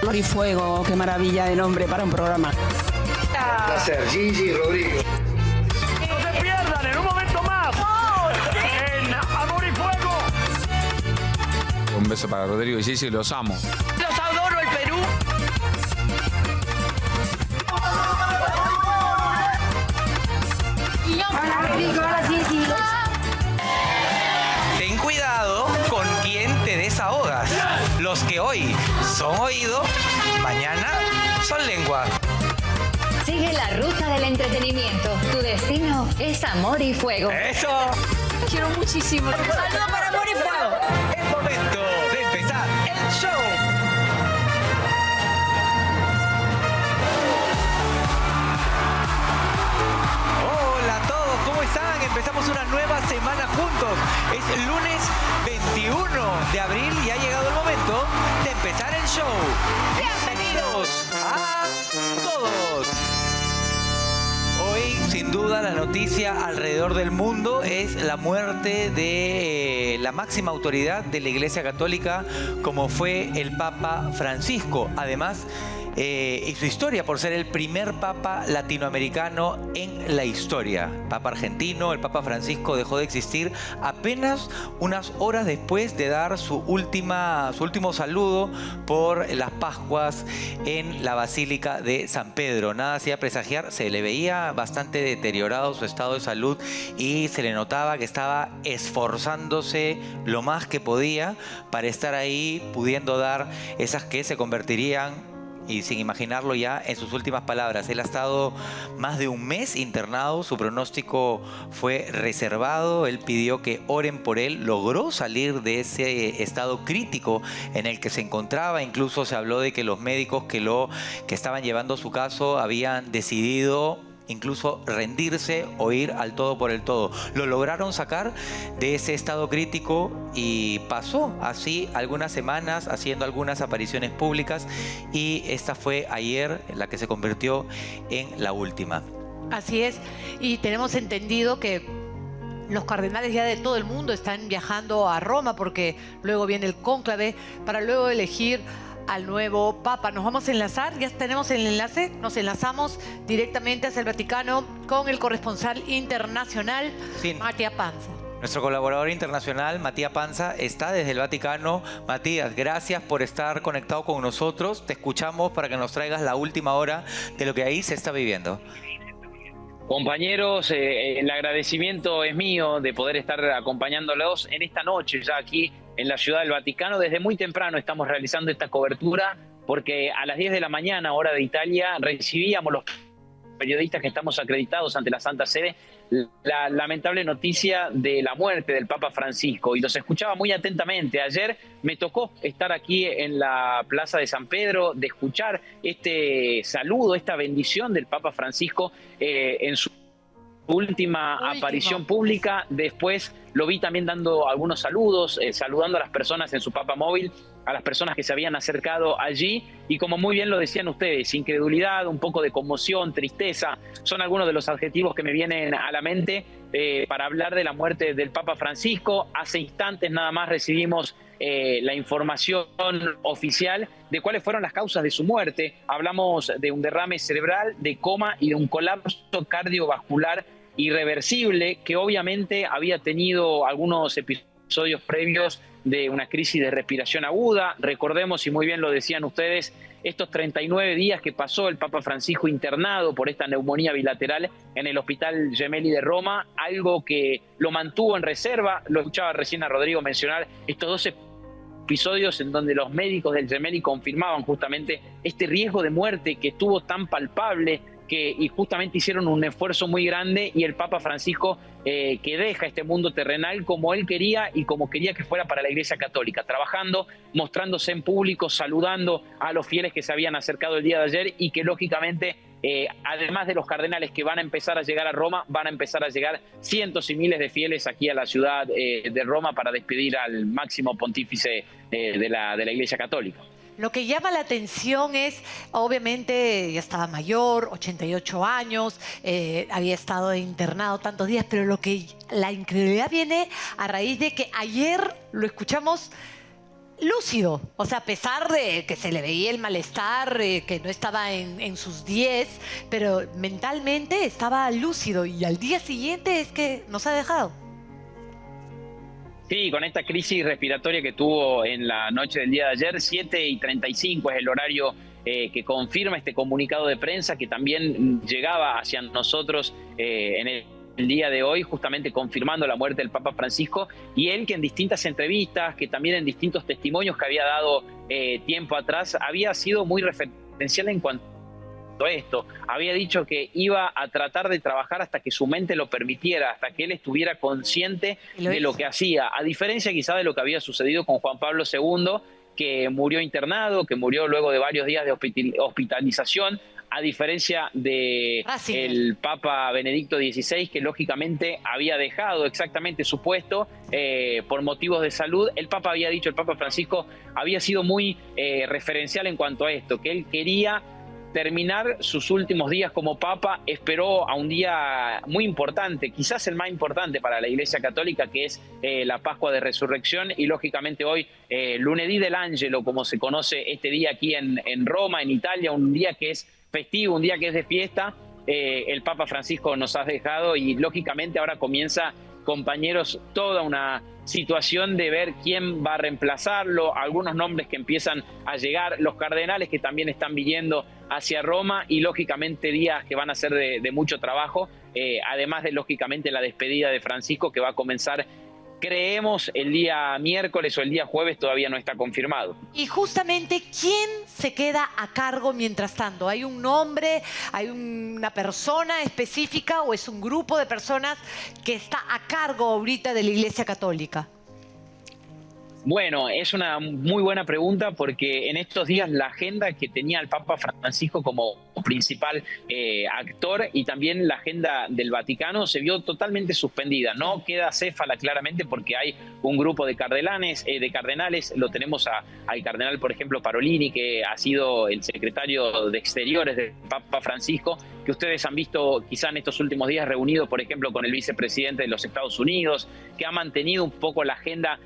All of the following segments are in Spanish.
Amor y Fuego, qué maravilla de nombre para un programa. Va a ser Gigi Rodrigo. No se pierdan en un momento más en Amor y Fuego. Un beso para Rodrigo y Gigi, los amo. Los adoro, el Perú. Ten cuidado con quién te desahogas. Los que hoy son oído, mañana son lengua. Sigue la ruta del entretenimiento. Tu destino es Amor y Fuego. ¡Eso! Quiero muchísimo. Saludos para Amor y Fuego. Es momento de empezar el show. Hola a todos, ¿cómo están? Empezamos una nueva semana juntos. Es el lunes 21 de abril y ha llegado el momento de empezar el show. Bienvenidos a todos. Hoy, sin duda, la noticia alrededor del mundo es la muerte de la máxima autoridad de la Iglesia Católica, como fue el Papa Francisco. Además, hizo historia por ser el primer papa latinoamericano en la historia. Papa argentino, el Papa Francisco dejó de existir apenas unas horas después de dar su último saludo por las Pascuas en la Basílica de San Pedro. Nada hacía presagiar, se le veía bastante deteriorado su estado de salud y se le notaba que estaba esforzándose lo más que podía para estar ahí, pudiendo dar esas que se convertirían, y sin imaginarlo ya, en sus últimas palabras. Él ha estado más de un mes internado, su pronóstico fue reservado, él pidió que oren por él, logró salir de ese estado crítico en el que se encontraba. Incluso se habló de que los médicos que estaban llevando su caso habían decidido incluso rendirse o ir al todo por el todo. Lo lograron sacar de ese estado crítico y pasó así algunas semanas haciendo algunas apariciones públicas, y esta fue ayer la que se convirtió en la última. Así es, y tenemos entendido que los cardenales ya de todo el mundo están viajando a Roma, porque luego viene el cónclave para luego elegir al nuevo Papa. Nos vamos a enlazar, ya tenemos el enlace, nos enlazamos directamente hacia el Vaticano con el corresponsal internacional, Sí. Matías Panza. Nuestro colaborador internacional, Matías Panza, está desde el Vaticano. Matías, gracias por estar conectado con nosotros. Te escuchamos para que nos traigas la última hora de lo que ahí se está viviendo. Compañeros, el agradecimiento es mío de poder estar acompañándolos en esta noche ya aquí en la Ciudad del Vaticano. Desde muy temprano estamos realizando esta cobertura porque a las 10 de la mañana, hora de Italia, recibíamos los periodistas que estamos acreditados ante la Santa Sede la lamentable noticia de la muerte del Papa Francisco, y los escuchaba muy atentamente. Ayer me tocó estar aquí en la Plaza de San Pedro, de escuchar este saludo, esta bendición del Papa Francisco en su última aparición pública. Después lo vi también dando algunos saludos, saludando a las personas en su Papa Móvil, a las personas que se habían acercado allí, y como muy bien lo decían ustedes, incredulidad, un poco de conmoción, tristeza, son algunos de los adjetivos que me vienen a la mente para hablar de la muerte del Papa Francisco. Hace instantes nada más recibimos la información oficial de cuáles fueron las causas de su muerte. Hablamos de un derrame cerebral, de coma y de un colapso cardiovascular irreversible, que obviamente había tenido algunos episodios previos de una crisis de respiración aguda. Recordemos, y muy bien lo decían ustedes, estos 39 días que pasó el Papa Francisco internado por esta neumonía bilateral en el Hospital Gemelli de Roma, algo que lo mantuvo en reserva. Lo escuchaba recién a Rodrigo mencionar estos 12 episodios en donde los médicos del Gemelli confirmaban justamente este riesgo de muerte que estuvo tan palpable, y justamente hicieron un esfuerzo muy grande, y el Papa Francisco que deja este mundo terrenal como él quería y como quería que fuera para la Iglesia Católica, trabajando, mostrándose en público, saludando a los fieles que se habían acercado el día de ayer, y que lógicamente además de los cardenales que van a empezar a llegar a Roma, van a empezar a llegar cientos y miles de fieles aquí a la ciudad de Roma para despedir al máximo pontífice de la Iglesia Católica. Lo que llama la atención es, obviamente, ya estaba mayor, 88 años, había estado internado tantos días, pero la incredulidad viene a raíz de que ayer lo escuchamos lúcido. O sea, a pesar de que se le veía el malestar, que no estaba en sus 10, pero mentalmente estaba lúcido. Y al día siguiente es que nos ha dejado. Sí, con esta crisis respiratoria que tuvo en la noche del día de ayer, 7:35 es el horario que confirma este comunicado de prensa que también llegaba hacia nosotros en el día de hoy, justamente confirmando la muerte del Papa Francisco, y él que en distintas entrevistas, que también en distintos testimonios que había dado tiempo atrás, había sido muy referencial en cuanto a esto. Había dicho que iba a tratar de trabajar hasta que su mente lo permitiera, hasta que él estuviera consciente de lo que hacía, a diferencia quizá de lo que había sucedido con Juan Pablo II, que murió internado, que murió luego de varios días de hospitalización, a diferencia de el Papa Benedicto XVI, que lógicamente había dejado exactamente su puesto por motivos de salud. El Papa había dicho, el Papa Francisco había sido muy referencial en cuanto a esto, que él quería terminar sus últimos días como Papa, esperó a un día muy importante, quizás el más importante para la Iglesia Católica, que es la Pascua de Resurrección, y lógicamente hoy, Lunedì dell'Angelo, como se conoce este día aquí en Roma, en Italia, un día que es festivo, un día que es de fiesta. El Papa Francisco nos ha dejado y lógicamente ahora comienza, compañeros, toda una situación de ver quién va a reemplazarlo, algunos nombres que empiezan a llegar, los cardenales que también están viniendo hacia Roma y lógicamente días que van a ser de mucho trabajo, además de lógicamente la despedida de Francisco que va a comenzar, creemos, el día miércoles o el día jueves, todavía no está confirmado. Y justamente, ¿quién se queda a cargo mientras tanto? ¿Hay un nombre, hay una persona específica o es un grupo de personas que está a cargo ahorita de la Iglesia Católica? Bueno, es una muy buena pregunta porque en estos días la agenda que tenía el Papa Francisco como principal actor y también la agenda del Vaticano se vio totalmente suspendida. No queda céfala claramente porque hay un grupo de cardenales, lo tenemos al cardenal, por ejemplo, Parolini, que ha sido el secretario de Exteriores del Papa Francisco, que ustedes han visto quizá en estos últimos días reunido, por ejemplo, con el vicepresidente de los Estados Unidos, que ha mantenido un poco la agenda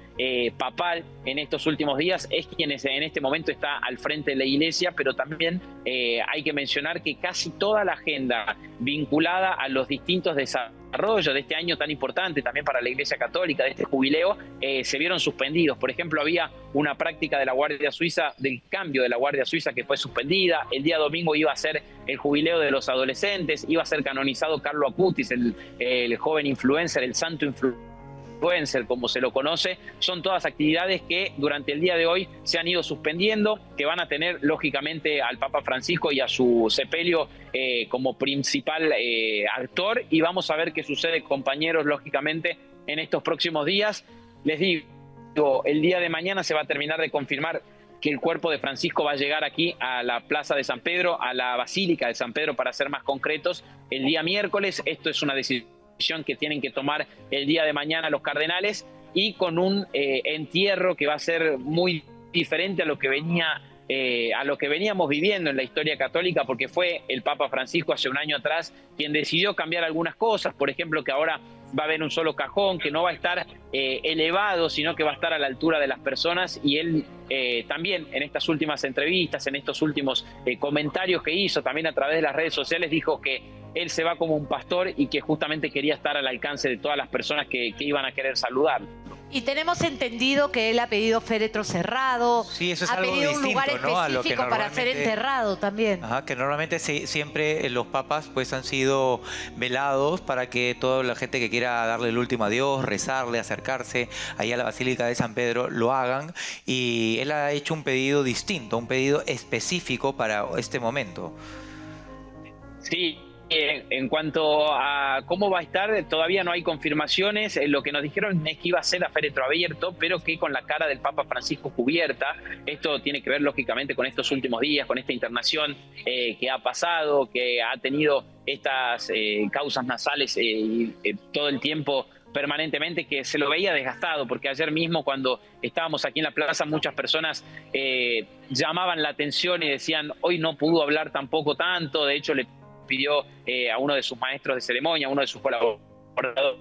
papal en estos últimos días, es quien en este momento está al frente de la Iglesia, pero también hay que mencionar que casi toda la agenda vinculada a los distintos desarrollos de este año tan importante también para la Iglesia Católica, de este jubileo, se vieron suspendidos. Por ejemplo, había una práctica de la Guardia Suiza, del cambio de la Guardia Suiza, que fue suspendida. El día domingo iba a ser el jubileo de los adolescentes, iba a ser canonizado Carlo Acutis, el joven influencer, el santo influencer, como se lo conoce. Son todas actividades que durante el día de hoy se han ido suspendiendo, que van a tener lógicamente al Papa Francisco y a su sepelio como principal actor, y vamos a ver qué sucede, compañeros, lógicamente en estos próximos días. Les digo, el día de mañana se va a terminar de confirmar que el cuerpo de Francisco va a llegar aquí a la Plaza de San Pedro, a la Basílica de San Pedro, para ser más concretos, el día miércoles. Esto es una decisión que tienen que tomar el día de mañana los cardenales, y con un entierro que va a ser muy diferente a lo que veníamos viviendo en la historia católica, porque fue el Papa Francisco hace un año atrás quien decidió cambiar algunas cosas, por ejemplo, que ahora va a haber un solo cajón, que no va a estar elevado, sino que va a estar a la altura de las personas, y él también en estas últimas entrevistas, en estos últimos comentarios que hizo, también a través de las redes sociales, dijo que él se va como un pastor y que justamente quería estar al alcance de todas las personas que iban a querer saludar. Y tenemos entendido que él ha pedido féretro cerrado, sí, eso es ha algo pedido un lugar distinto, ¿no?, a lo que específico para ser enterrado también. Ajá, que normalmente siempre los papas pues han sido velados para que toda la gente que quiera darle el último adiós, rezarle, acercarse ahí a la Basílica de San Pedro, lo hagan. Y él ha hecho un pedido distinto, un pedido específico para este momento. Sí. En cuanto a cómo va a estar, todavía no hay confirmaciones. Lo que nos dijeron es que iba a ser a féretro abierto, pero que con la cara del Papa Francisco cubierta. Esto tiene que ver lógicamente con estos últimos días, con esta internación que ha pasado, que ha tenido estas causas nasales todo el tiempo, permanentemente, que se lo veía desgastado, porque ayer mismo cuando estábamos aquí en la plaza muchas personas llamaban la atención y decían, hoy no pudo hablar tampoco tanto. De hecho, le pidió a uno de sus maestros de ceremonia, a uno de sus colaboradores,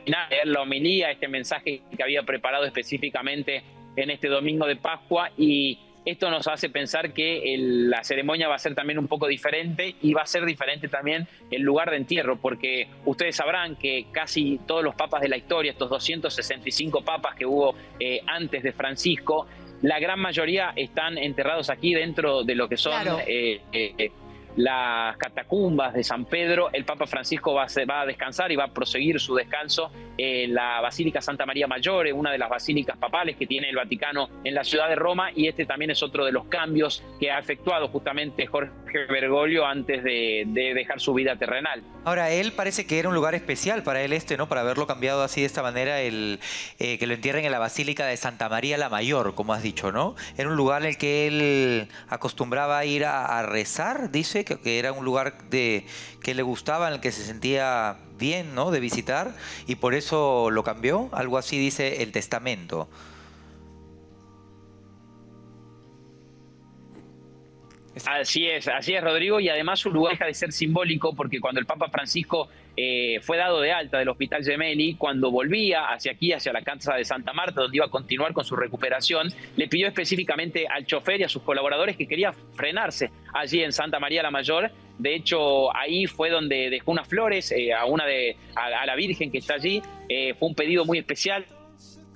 leer la homilía, este mensaje que había preparado específicamente en este domingo de Pascua, y esto nos hace pensar que la ceremonia va a ser también un poco diferente, y va a ser diferente también el lugar de entierro, porque ustedes sabrán que casi todos los papas de la historia, estos 265 papas que hubo antes de Francisco, la gran mayoría están enterrados aquí dentro de lo que son Claro. Las catacumbas de San Pedro. El Papa Francisco va a descansar y va a proseguir su descanso en la Basílica Santa María Maggiore, una de las basílicas papales que tiene el Vaticano en la ciudad de Roma, y este también es otro de los cambios que ha efectuado justamente Jorge Bergoglio antes de dejar su vida terrenal. Ahora, él parece que era un lugar especial para él ¿no? Para haberlo cambiado así de esta manera, que lo entierren en la Basílica de Santa María la Mayor, como has dicho, ¿no? Era un lugar en el que él acostumbraba a ir a rezar, dice, que era un lugar que le gustaba, en el que se sentía bien, ¿no? De visitar, y por eso lo cambió, algo así dice el testamento. Así es, Rodrigo, y además su lugar deja de ser simbólico, porque cuando el Papa Francisco fue dado de alta del Hospital Gemelli, cuando volvía hacia aquí, hacia la casa de Santa Marta, donde iba a continuar con su recuperación, le pidió específicamente al chofer y a sus colaboradores que quería frenarse allí en Santa María la Mayor. De hecho, ahí fue donde dejó unas flores a la Virgen que está allí. Fue un pedido muy especial,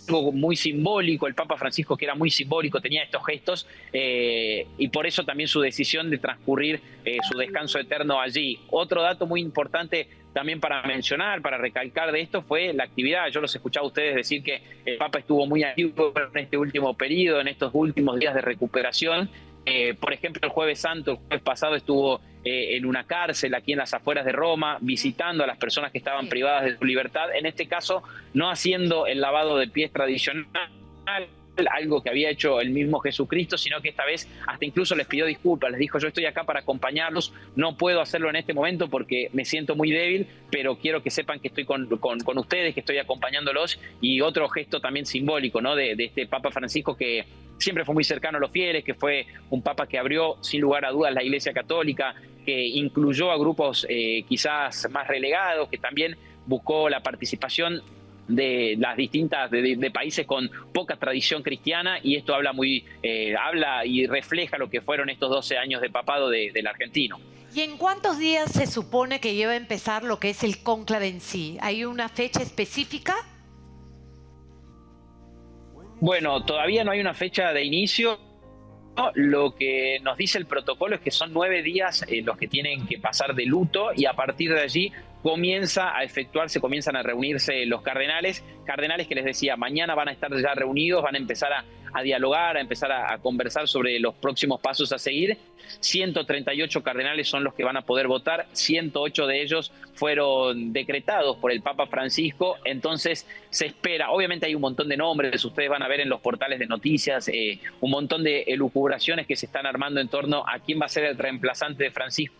muy simbólico. El Papa Francisco, que era muy simbólico, tenía estos gestos, y por eso también su decisión de transcurrir su descanso eterno allí. Otro dato muy importante también para mencionar, para recalcar de esto, fue la actividad. Yo los escuchaba a ustedes decir que el Papa estuvo muy activo en este último periodo, en estos últimos días de recuperación. Por ejemplo, el Jueves Santo, el jueves pasado, estuvo en una cárcel aquí en las afueras de Roma, visitando a las personas que estaban privadas de su libertad, en este caso no haciendo el lavado de pies tradicional, algo que había hecho el mismo Jesucristo, sino que esta vez hasta incluso les pidió disculpas, les dijo: yo estoy acá para acompañarlos, no puedo hacerlo en este momento porque me siento muy débil, pero quiero que sepan que estoy con ustedes, que estoy acompañándolos. Y otro gesto también simbólico, ¿no? de este Papa Francisco, que siempre fue muy cercano a los fieles, que fue un papa que abrió sin lugar a dudas la Iglesia Católica, que incluyó a grupos quizás más relegados, que también buscó la participación de las distintas de países con poca tradición cristiana, y esto habla y refleja lo que fueron estos 12 años de papado del argentino. ¿Y en cuántos días se supone que lleva a empezar lo que es el cónclave en sí? ¿Hay una fecha específica? Bueno, todavía no hay una fecha de inicio. Lo que nos dice el protocolo es que son 9 días los que tienen que pasar de luto, y a partir de allí comienzan a reunirse los cardenales que les decía, mañana van a estar ya reunidos, van a empezar a dialogar, a empezar a conversar sobre los próximos pasos a seguir. 138 cardenales son los que van a poder votar, 108 de ellos fueron decretados por el Papa Francisco, entonces se espera, obviamente hay un montón de nombres, ustedes van a ver en los portales de noticias un montón de elucubraciones que se están armando en torno a quién va a ser el reemplazante de Francisco.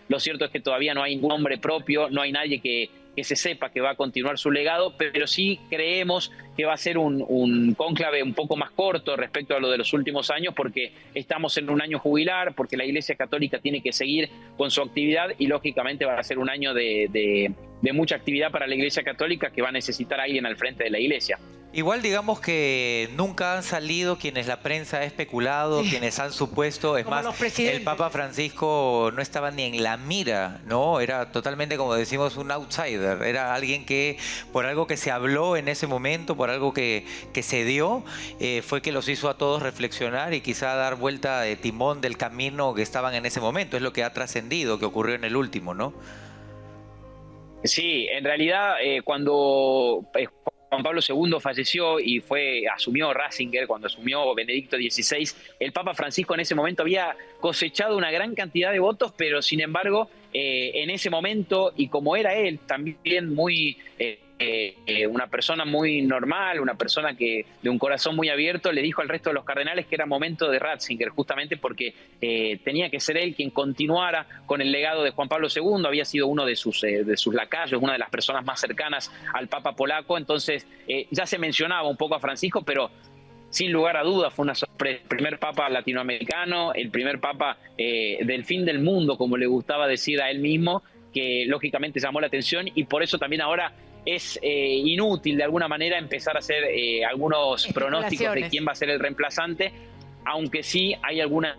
Lo cierto es que todavía no hay un nombre propio, no hay nadie que se sepa que va a continuar su legado, pero sí creemos que va a ser un cónclave un poco más corto respecto a lo de los últimos años, porque estamos en un año jubilar, porque la Iglesia Católica tiene que seguir con su actividad, y lógicamente va a ser un año de mucha actividad para la Iglesia Católica, que va a necesitar a alguien al frente de la Iglesia. Igual digamos que nunca han salido quienes la prensa ha especulado, quienes han supuesto, es Como más, los presidentes. el Papa Francisco no estaba ni en la mira, ¿no? Era totalmente, como decimos, un outsider, era alguien que por algo que se habló en ese momento, por algo que se dio, fue que los hizo a todos reflexionar y quizá dar vuelta de timón del camino que estaban en ese momento. Es lo que ha trascendido, que ocurrió en el último, ¿no? Sí, en realidad cuando Juan Pablo II falleció y asumió Ratzinger, cuando asumió Benedicto XVI, el Papa Francisco en ese momento había cosechado una gran cantidad de votos, pero sin embargo en ese momento, y como era él también muy una persona muy normal, una persona de un corazón muy abierto, le dijo al resto de los cardenales que era momento de Ratzinger, justamente porque tenía que ser él quien continuara con el legado de Juan Pablo II. Había sido uno de sus lacayos, una de las personas más cercanas al Papa polaco. Entonces ya se mencionaba un poco a Francisco, pero sin lugar a dudas fue una sorpresa. El primer Papa latinoamericano, el primer Papa del fin del mundo, como le gustaba decir a él mismo, que lógicamente llamó la atención y por eso también ahora es inútil de alguna manera empezar a hacer algunos pronósticos de quién va a ser el reemplazante, aunque sí hay algunas,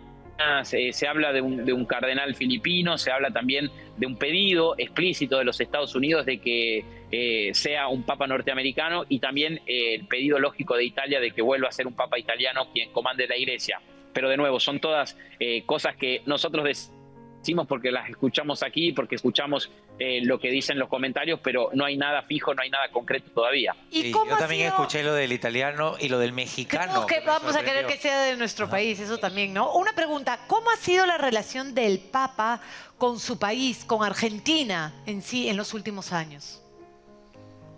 se habla de un cardenal filipino, se habla también de un pedido explícito de los Estados Unidos de que sea un papa norteamericano y también el pedido lógico de Italia de que vuelva a ser un papa italiano quien comande la iglesia. Pero de nuevo, son todas cosas que nosotros decimos porque las escuchamos aquí, porque escuchamos lo que dicen los comentarios, pero no hay nada fijo, no hay nada concreto todavía. Sí, yo también escuché lo del italiano y lo del mexicano. Creo que vamos a querer que sea de nuestro país, eso también, ¿no? Una pregunta, ¿cómo ha sido la relación del Papa con su país, con Argentina en sí, en los últimos años?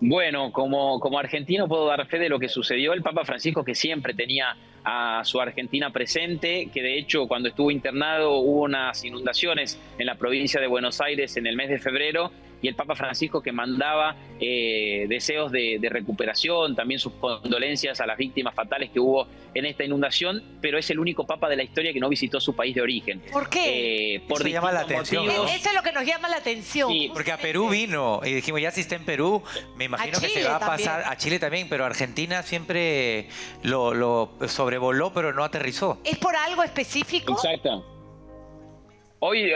Bueno, como argentino puedo dar fe de lo que sucedió. El Papa Francisco, que siempre tenía a su Argentina presente, que de hecho cuando estuvo internado hubo unas inundaciones en la provincia de Buenos Aires en el mes de febrero, y el Papa Francisco que mandaba deseos de recuperación, también sus condolencias a las víctimas fatales que hubo en esta inundación, pero es el único Papa de la historia que no visitó su país de origen. ¿Por qué? Por Eso llama la atención, ¿no? Eso es lo que nos llama la atención. Sí, porque a Perú vino y dijimos, ya si está en Perú, me imagino que se va a pasar a Chile también, pero Argentina siempre lo sobrevoló, pero no aterrizó. ¿Es por algo específico? Exacto. Hoy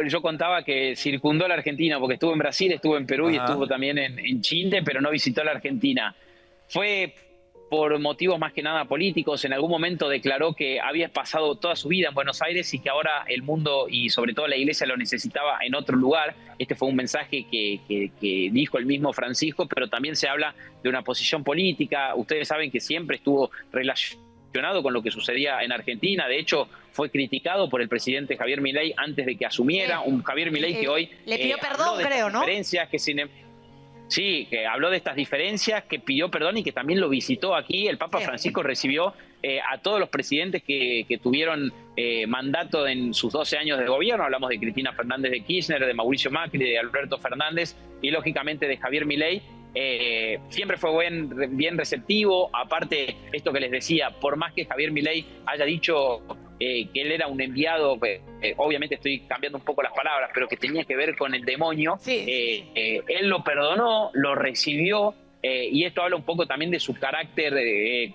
yo contaba que circundó la Argentina, porque estuvo en Brasil, estuvo en Perú y estuvo también en Chile, pero no visitó la Argentina. Fue por motivos más que nada políticos. En algún momento declaró que había pasado toda su vida en Buenos Aires y que ahora el mundo y sobre todo la iglesia lo necesitaba en otro lugar. Este fue un mensaje que dijo el mismo Francisco, pero también se habla de una posición política. Ustedes saben que siempre estuvo relacionado con lo que sucedía en Argentina. De hecho, fue criticado por el presidente Javier Milei antes de que asumiera. Un Javier Milei que hoy le pidió perdón, creo, ¿no? Sí, que habló de estas diferencias, que pidió perdón y que también lo visitó aquí. El Papa Francisco recibió a todos los presidentes que tuvieron mandato en sus 12 años de gobierno. Hablamos de Cristina Fernández de Kirchner, de Mauricio Macri, de Alberto Fernández y lógicamente de Javier Milei. Siempre fue bien receptivo. Aparte, esto que les decía, por más que Javier Milei haya dicho que él era un enviado, obviamente estoy cambiando un poco las palabras, pero que tenía que ver con el demonio, él lo perdonó, lo recibió, y esto habla un poco también de su carácter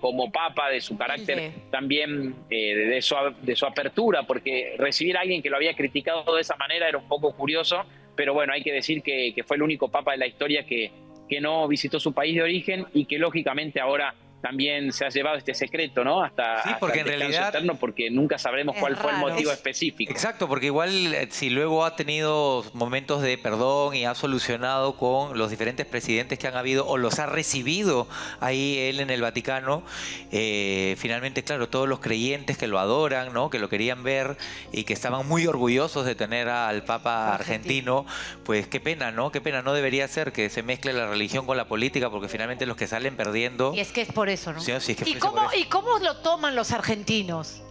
como papa, de su carácter también de su apertura, porque recibir a alguien que lo había criticado de esa manera era un poco curioso, pero bueno, hay que decir que fue el único papa de la historia que no visitó su país de origen y que lógicamente ahora también se ha llevado este secreto, ¿no? Hasta porque el en descanso realidad eterno, porque nunca sabremos cuál fue el motivo específico. Exacto, porque igual si luego ha tenido momentos de perdón y ha solucionado con los diferentes presidentes que han habido o los ha recibido ahí él en el Vaticano, finalmente, claro, todos los creyentes que lo adoran, ¿no? Que lo querían ver y que estaban muy orgullosos de tener al Papa argentino, pues qué pena, ¿no? Qué pena, no debería ser que se mezcle la religión con la política, porque finalmente los que salen perdiendo... Y es que es por eso, ¿no? Sí, es que ¿Y cómo lo toman los argentinos?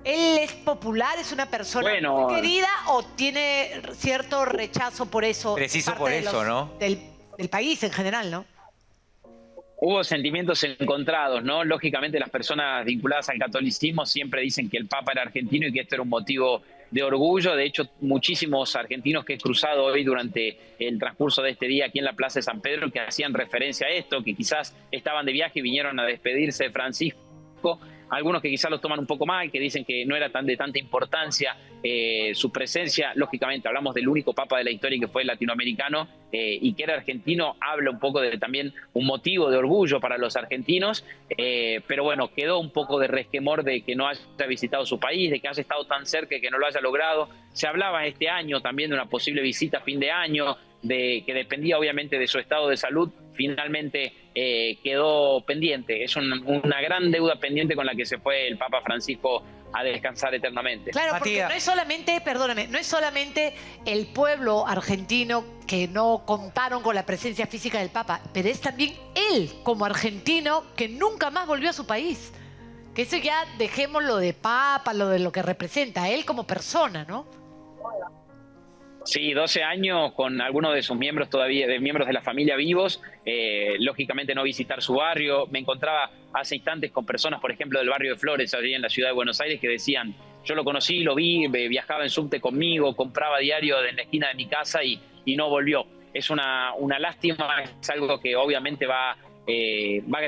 ¿Él es popular, es una persona muy querida o tiene cierto rechazo por eso? Preciso por eso, ¿no? Del país en general, ¿no? Hubo sentimientos encontrados, ¿no? Lógicamente las personas vinculadas al catolicismo siempre dicen que el Papa era argentino y que esto era un motivo de orgullo. De hecho, muchísimos argentinos que he cruzado hoy durante el transcurso de este día aquí en la Plaza de San Pedro que hacían referencia a esto, que quizás estaban de viaje y vinieron a despedirse de Francisco. Algunos que quizás los toman un poco mal, que dicen que no era de tanta importancia su presencia. Lógicamente, hablamos del único papa de la historia que fue latinoamericano y que era argentino. Habla un poco de también un motivo de orgullo para los argentinos. Pero bueno, quedó un poco de resquemor de que no haya visitado su país, de que haya estado tan cerca y que no lo haya logrado. Se hablaba este año también de una posible visita a fin de año, que dependía obviamente de su estado de salud. Finalmente quedó pendiente. Es una gran deuda pendiente con la que se fue el Papa Francisco a descansar eternamente. Claro, porque no es solamente, perdóname, no es solamente el pueblo argentino que no contaron con la presencia física del Papa, pero es también él como argentino que nunca más volvió a su país. Que eso ya dejémoslo de Papa, lo de lo que representa, él como persona, ¿no? Sí, 12 años con algunos de sus miembros todavía, de miembros de la familia vivos, lógicamente no visitar su barrio. Me encontraba hace instantes con personas, por ejemplo, del barrio de Flores, allí en la ciudad de Buenos Aires, que decían, yo lo conocí, lo vi, viajaba en subte conmigo, compraba diario en la esquina de mi casa y y no volvió. Es una lástima, es algo que obviamente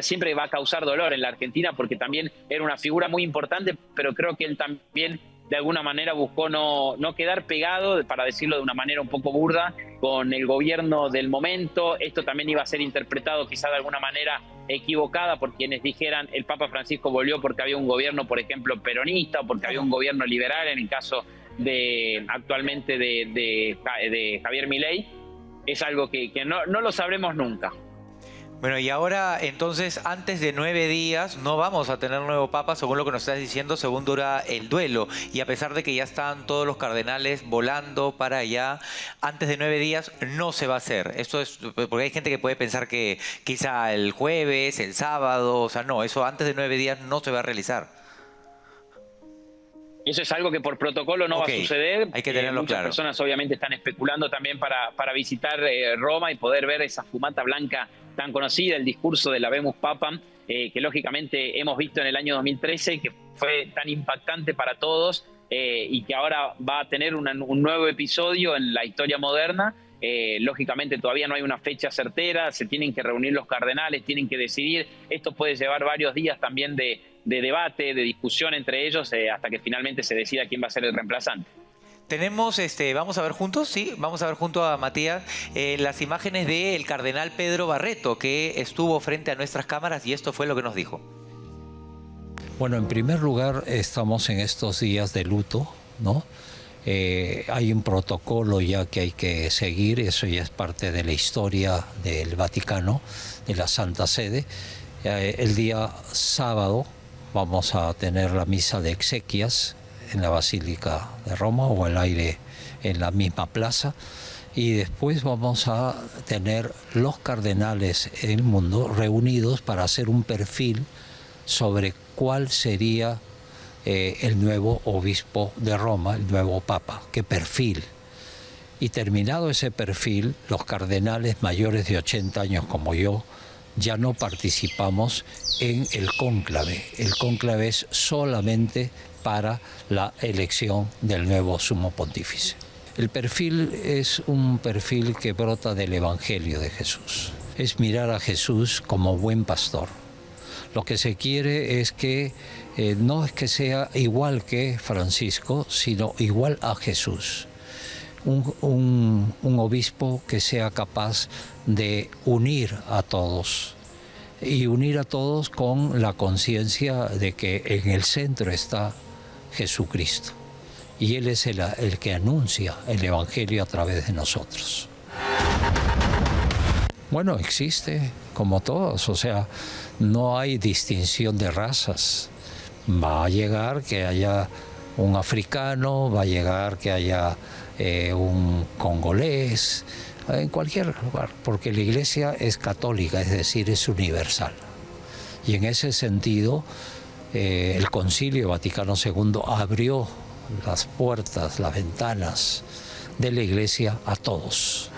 siempre va a causar dolor en la Argentina, porque también era una figura muy importante, pero creo que él también de alguna manera buscó no quedar pegado, para decirlo de una manera un poco burda, con el gobierno del momento. Esto también iba a ser interpretado quizá de alguna manera equivocada por quienes dijeran el Papa Francisco volvió porque había un gobierno, por ejemplo, peronista, o porque había un gobierno liberal, en el caso actualmente de Javier Milei. Es algo que no lo sabremos nunca. Bueno, y ahora entonces, antes de 9 días, no vamos a tener nuevo papa, según lo que nos estás diciendo, según dura el duelo. Y a pesar de que ya están todos los cardenales volando para allá, antes de 9 días no se va a hacer. Esto es porque hay gente que puede pensar que quizá el jueves, el sábado, o sea, no, eso antes de 9 días no se va a realizar. Eso es algo que por protocolo no va a suceder. Hay que tenerlo Muchas claro. personas obviamente están especulando también para visitar Roma y poder ver esa fumata blanca tan conocida, el discurso del Habemus Papam, que lógicamente hemos visto en el año 2013, que fue tan impactante para todos y que ahora va a tener un nuevo episodio en la historia moderna. Lógicamente todavía no hay una fecha certera, se tienen que reunir los cardenales, tienen que decidir. Esto puede llevar varios días también de debate, de discusión entre ellos, hasta que finalmente se decida quién va a ser el reemplazante. Tenemos, vamos a ver juntos, sí, vamos a ver junto a Matías las imágenes del cardenal Pedro Barreto, que estuvo frente a nuestras cámaras y esto fue lo que nos dijo. Bueno, en primer lugar, estamos en estos días de luto, ¿no? Hay un protocolo ya que hay que seguir, eso ya es parte de la historia del Vaticano, de la Santa Sede. El día sábado vamos a tener la misa de exequias en la Basílica de Roma o al aire en la misma plaza, y después vamos a tener los cardenales en el mundo reunidos para hacer un perfil sobre cuál sería el nuevo obispo de Roma, el nuevo papa, qué perfil. Y terminado ese perfil, los cardenales mayores de 80 años como yo ya no participamos en el cónclave. El cónclave es solamente para la elección del nuevo sumo pontífice. El perfil es un perfil que brota del Evangelio de Jesús. Es mirar a Jesús como buen pastor. Lo que se quiere es que no es que sea igual que Francisco, sino igual a Jesús. Un obispo que sea capaz de unir a todos, y unir a todos con la conciencia de que en el centro está Jesucristo. Y Él es el que anuncia el Evangelio a través de nosotros. Bueno, existe, como todos, o sea, no hay distinción de razas. Va a llegar que haya un africano, va a llegar que haya un congolés, en cualquier lugar, porque la Iglesia es católica, es decir, es universal. Y en ese sentido, el Concilio Vaticano II abrió las puertas, las ventanas de la Iglesia a todos.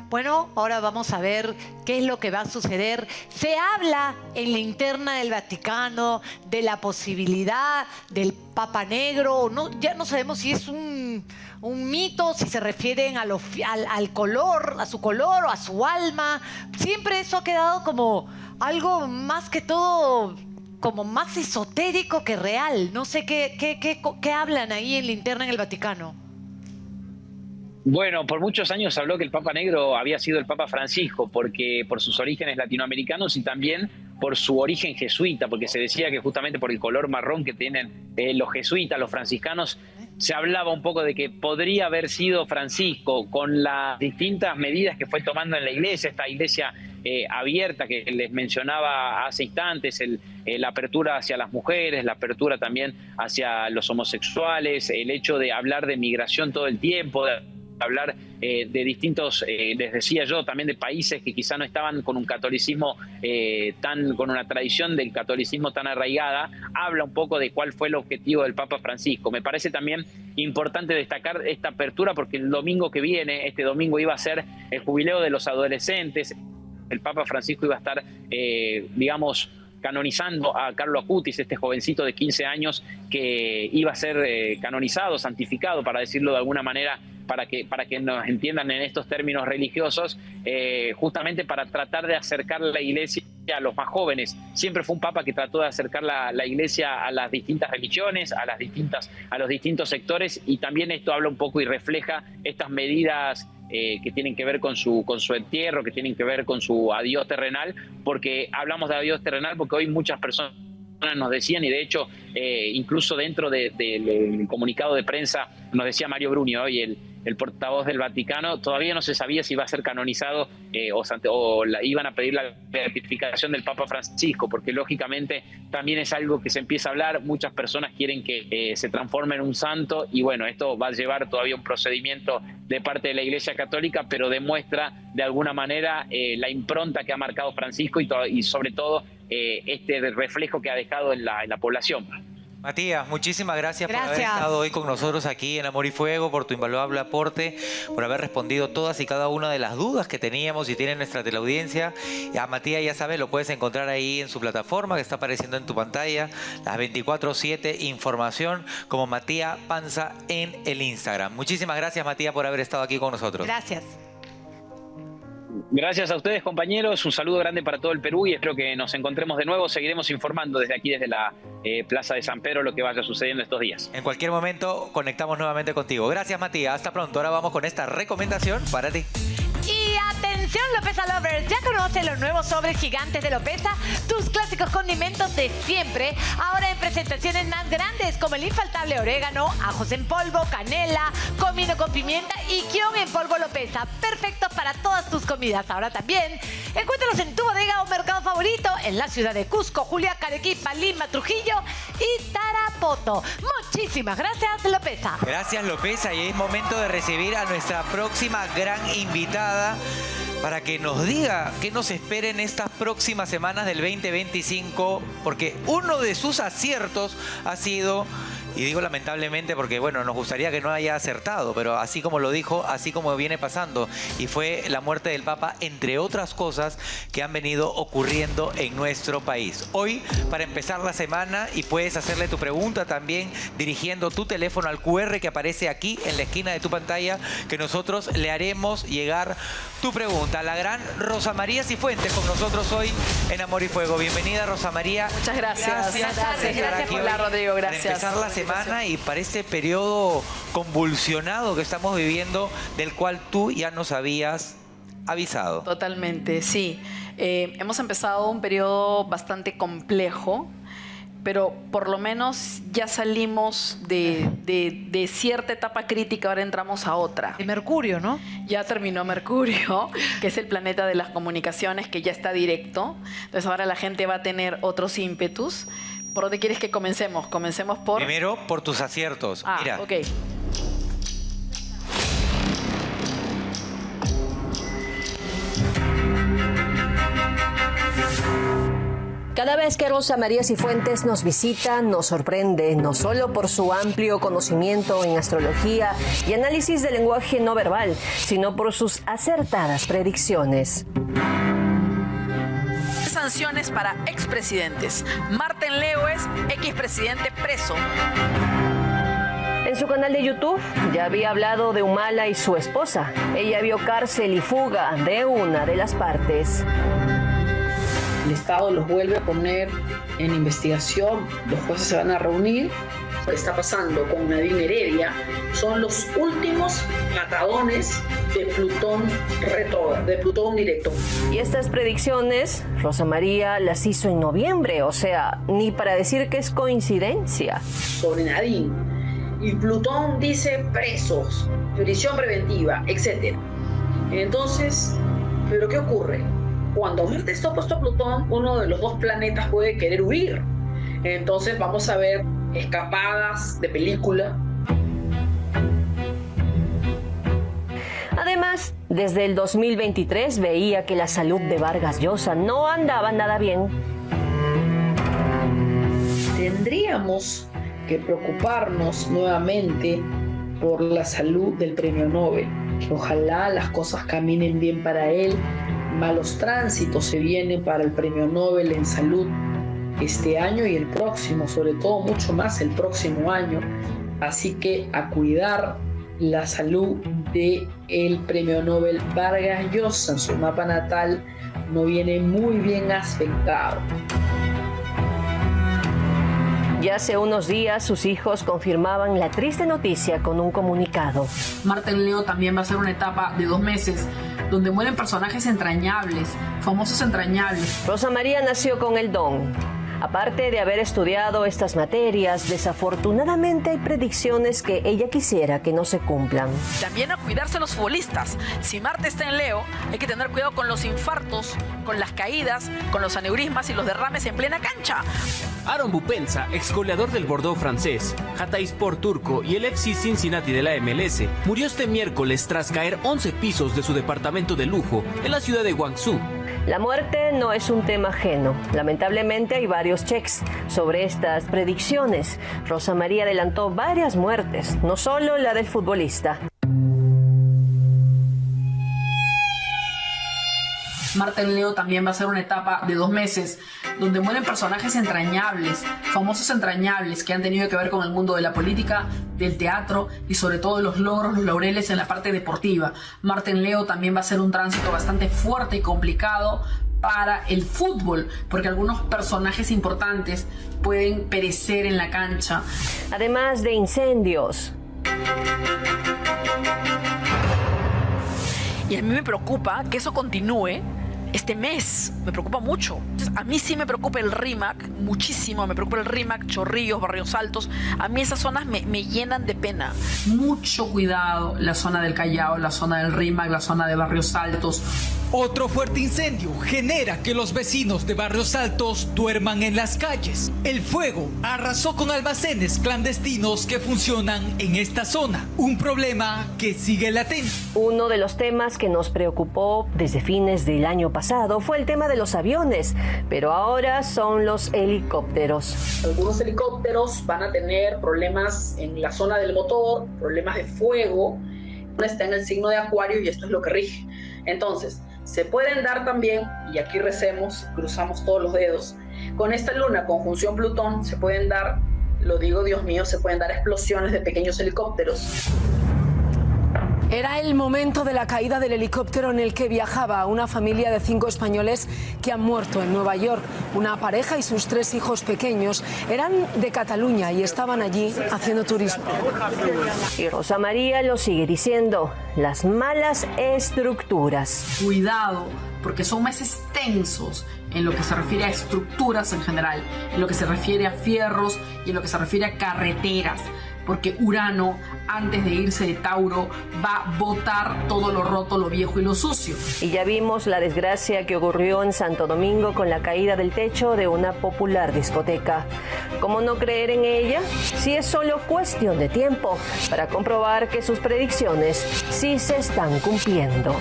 Bueno, ahora vamos a ver qué es lo que va a suceder. Se habla en la interna del Vaticano de la posibilidad del Papa Negro. No, ya no sabemos si es un mito, si se refieren al color, a su color o a su alma. Siempre eso ha quedado como algo más que todo, como más esotérico que real. No sé qué hablan ahí en la interna en el Vaticano. Bueno, por muchos años se habló que el Papa Negro había sido el Papa Francisco, porque por sus orígenes latinoamericanos y también por su origen jesuita, porque se decía que justamente por el color marrón que tienen los jesuitas, los franciscanos, se hablaba un poco de que podría haber sido Francisco, con las distintas medidas que fue tomando en la iglesia, esta iglesia abierta que les mencionaba hace instantes, la apertura hacia las mujeres, la apertura también hacia los homosexuales, el hecho de hablar de migración todo el tiempo, de hablar de distintos, les decía yo, también de países que quizá no estaban con un catolicismo con una tradición del catolicismo tan arraigada. Habla un poco de cuál fue el objetivo del Papa Francisco. Me parece también importante destacar esta apertura porque el domingo que viene, este domingo iba a ser el jubileo de los adolescentes. El Papa Francisco iba a estar, digamos, canonizando a Carlo Acutis, este jovencito de 15 años que iba a ser canonizado, santificado, para decirlo de alguna manera, para que nos entiendan en estos términos religiosos, justamente para tratar de acercar la Iglesia a los más jóvenes. Siempre fue un papa que trató de acercar la Iglesia a las distintas religiones, a los distintos sectores, y también esto habla un poco y refleja estas medidas que tienen que ver con su entierro, que tienen que ver con su adiós terrenal, porque hablamos de adiós terrenal porque hoy muchas personas nos decían, y de hecho incluso dentro del comunicado de prensa nos decía Mario Bruni, hoy el portavoz del Vaticano, todavía no se sabía si iba a ser canonizado o iban a pedir la beatificación del Papa Francisco, porque lógicamente también es algo que se empieza a hablar, muchas personas quieren que se transforme en un santo, y bueno, esto va a llevar todavía un procedimiento de parte de la Iglesia Católica, pero demuestra de alguna manera la impronta que ha marcado Francisco y sobre todo este reflejo que ha dejado en la población. Matías, muchísimas gracias por haber estado hoy con nosotros aquí en Amor y Fuego, por tu invaluable aporte, por haber respondido todas y cada una de las dudas que teníamos y tiene nuestra teleaudiencia. A Matías, ya sabes, lo puedes encontrar ahí en su plataforma que está apareciendo en tu pantalla, las 24/7, información como Matías Panza en el Instagram. Muchísimas gracias, Matías, por haber estado aquí con nosotros. Gracias. Gracias a ustedes, compañeros. Un saludo grande para todo el Perú y espero que nos encontremos de nuevo. Seguiremos informando desde aquí, desde la Plaza de San Pedro, lo que vaya sucediendo estos días. En cualquier momento conectamos nuevamente contigo. Gracias, Matías. Hasta pronto. Ahora vamos con esta recomendación para ti. Y atención, Lopeza Lovers, ¿ya conocen los nuevos sobres gigantes de Lopeza? Tus clásicos condimentos de siempre, ahora en presentaciones más grandes, como el infaltable orégano, ajos en polvo, canela, comino con pimienta y kion en polvo Lopeza. Perfectos para todas tus comidas. Ahora también, encuéntralos en tu bodega o mercado favorito en la ciudad de Cusco, Juliaca, Arequipa, Lima, Trujillo y Tarapoto. Muchísimas gracias, Lopeza. Gracias, Lopeza. Y es momento de recibir a nuestra próxima gran invitada para que nos diga qué nos espera en estas próximas semanas del 2025, porque uno de sus aciertos ha sido, y digo lamentablemente porque, bueno, nos gustaría que no haya acertado, pero así como lo dijo, así como viene pasando, y fue la muerte del Papa, entre otras cosas que han venido ocurriendo en nuestro país. Hoy, para empezar la semana, y puedes hacerle tu pregunta también dirigiendo tu teléfono al QR que aparece aquí en la esquina de tu pantalla, que nosotros le haremos llegar tu pregunta. La gran Rosa María Cifuentes con nosotros hoy en Amor y Fuego. Bienvenida, Rosa María. Muchas gracias. Gracias por la, Rodrigo. Gracias. Para empezar la semana y para este periodo convulsionado que estamos viviendo, del cual tú ya nos habías avisado. Totalmente, sí. Hemos empezado un periodo bastante complejo, pero por lo menos ya salimos de cierta etapa crítica, ahora entramos a otra. De Mercurio, ¿no? Ya terminó Mercurio, que es el planeta de las comunicaciones, que ya está directo. Entonces ahora la gente va a tener otros ímpetus. ¿Por dónde quieres que comencemos? Comencemos por... Primero, por tus aciertos. Mira. Ok. Cada vez que Rosa María Cifuentes nos visita, nos sorprende, no solo por su amplio conocimiento en astrología y análisis del lenguaje no verbal, sino por sus acertadas predicciones. Sanciones para expresidentes. Martín Lewes, expresidente preso. En su canal de YouTube ya había hablado de Humala y su esposa. Ella vio cárcel y fuga de una de las partes. El Estado los vuelve a poner en investigación, los jueces se van a reunir. Lo que está pasando con Nadine Heredia son los últimos matadones de Plutón retrógrado, de Plutón directo. Y estas predicciones, Rosa María las hizo en noviembre, o sea, ni para decir que es coincidencia. Sobre Nadine. Y Plutón dice presos, prisión preventiva, etc. Entonces, ¿pero qué ocurre? Cuando Marte está opuesto a Plutón, uno de los dos planetas puede querer huir. Entonces vamos a ver escapadas de película. Además, desde el 2023 veía que la salud de Vargas Llosa no andaba nada bien. Tendríamos que preocuparnos nuevamente por la salud del premio Nobel. Ojalá las cosas caminen bien para él. Malos tránsitos se vienen para el premio Nobel en salud este año y el próximo, sobre todo mucho más el próximo año. Así que a cuidar la salud del premio Nobel Vargas Llosa. Su mapa natal no viene muy bien aspectado. Ya hace unos días sus hijos confirmaban la triste noticia con un comunicado. Marte en Leo también va a ser una etapa de 2 meses donde mueren personajes entrañables, famosos entrañables. Rosa María nació con el don. Aparte de haber estudiado estas materias, desafortunadamente hay predicciones que ella quisiera que no se cumplan. También a cuidarse los futbolistas. Si Marte está en Leo, hay que tener cuidado con los infartos, con las caídas, con los aneurismas y los derrames en plena cancha. Aaron Bupensa, ex goleador del Bordeaux francés, Hatayspor turco y el FC Cincinnati de la MLS, murió este miércoles tras caer 11 pisos de su departamento de lujo en la ciudad de Guangzhou. La muerte no es un tema ajeno. Lamentablemente hay varios checks sobre estas predicciones. Rosa María adelantó varias muertes, no solo la del futbolista. Marte en Leo también va a ser una etapa de 2 meses donde mueren personajes entrañables, famosos entrañables que han tenido que ver con el mundo de la política, del teatro y sobre todo de los logros, los laureles en la parte deportiva. Marte en Leo también va a ser un tránsito bastante fuerte y complicado para el fútbol, porque algunos personajes importantes pueden perecer en la cancha. Además de incendios. Y a mí me preocupa que eso continúe este mes. Me preocupa mucho. Entonces, a mí sí me preocupa el RIMAC, muchísimo. Me preocupa el RIMAC, Chorrillos, Barrios Altos. A mí esas zonas me llenan de pena. Mucho cuidado, la zona del Callao, la zona del RIMAC, la zona de Barrios Altos. Otro fuerte incendio genera que los vecinos de Barrios Altos duerman en las calles. El fuego arrasó con almacenes clandestinos que funcionan en esta zona. Un problema que sigue latente. Uno de los temas que nos preocupó desde fines del año pasado fue el tema de los aviones, pero ahora son los helicópteros. Algunos helicópteros van a tener problemas en la zona del motor, problemas de fuego. Está en el signo de Acuario y esto es lo que rige. Entonces, se pueden dar también, y aquí recemos, cruzamos todos los dedos, con esta luna conjunción Plutón se pueden dar, lo digo Dios mío, se pueden dar explosiones de pequeños helicópteros. Era el momento de la caída del helicóptero en el que viajaba una familia de 5 españoles que han muerto en Nueva York. Una pareja y sus 3 hijos pequeños eran de Cataluña y estaban allí haciendo turismo. Y Rosa María lo sigue diciendo, las malas estructuras. Cuidado, porque son meses tensos en lo que se refiere a estructuras en general, en lo que se refiere a fierros y en lo que se refiere a carreteras. Porque Urano, antes de irse de Tauro, va a botar todo lo roto, lo viejo y lo sucio. Y ya vimos la desgracia que ocurrió en Santo Domingo con la caída del techo de una popular discoteca. ¿Cómo no creer en ella? Si es solo cuestión de tiempo para comprobar que sus predicciones sí se están cumpliendo.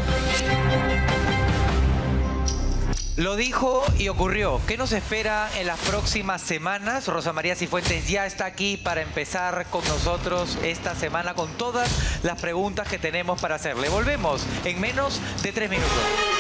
Lo dijo y ocurrió. ¿Qué nos espera en las próximas semanas? Rosa María Cifuentes ya está aquí para empezar con nosotros esta semana con todas las preguntas que tenemos para hacerle. Volvemos en menos de 3 minutos.